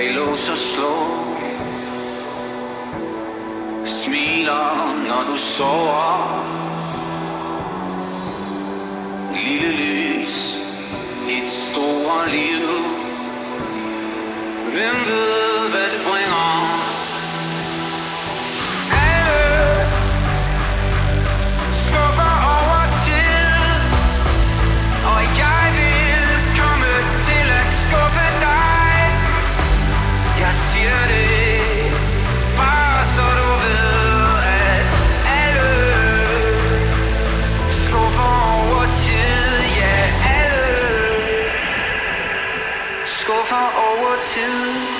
bag lås og slå. Smiler, når du sover. Lille lys, et stort liv. Hvem ved, hvad det bringer? Alle skuffer over tid, og jeg vil komme til at skuffe dig. Jeg siger det bare så du ved, at alle skuffer over tid. Ja, alle skuffer over tid.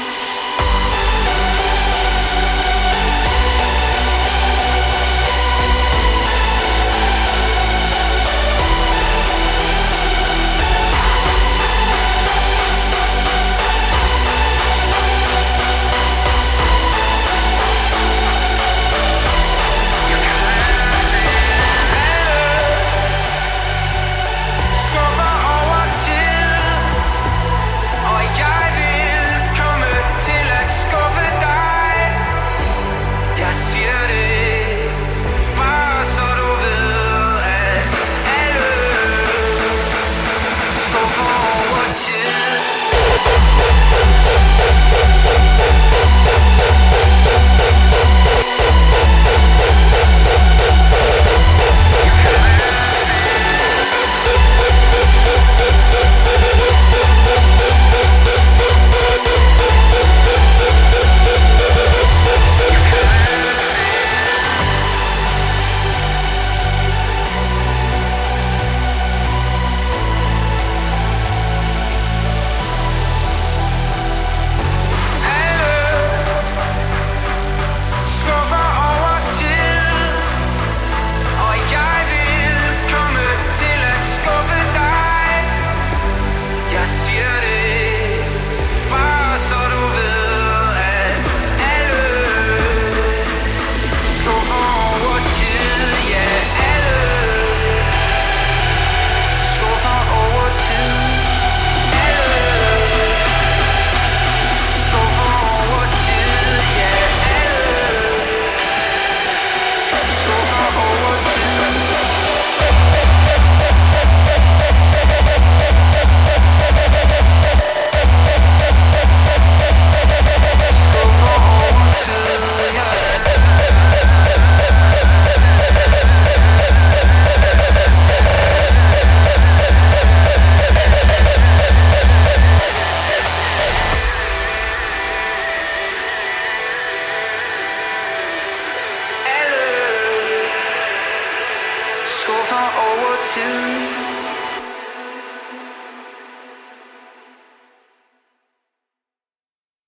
Skuffer over tid.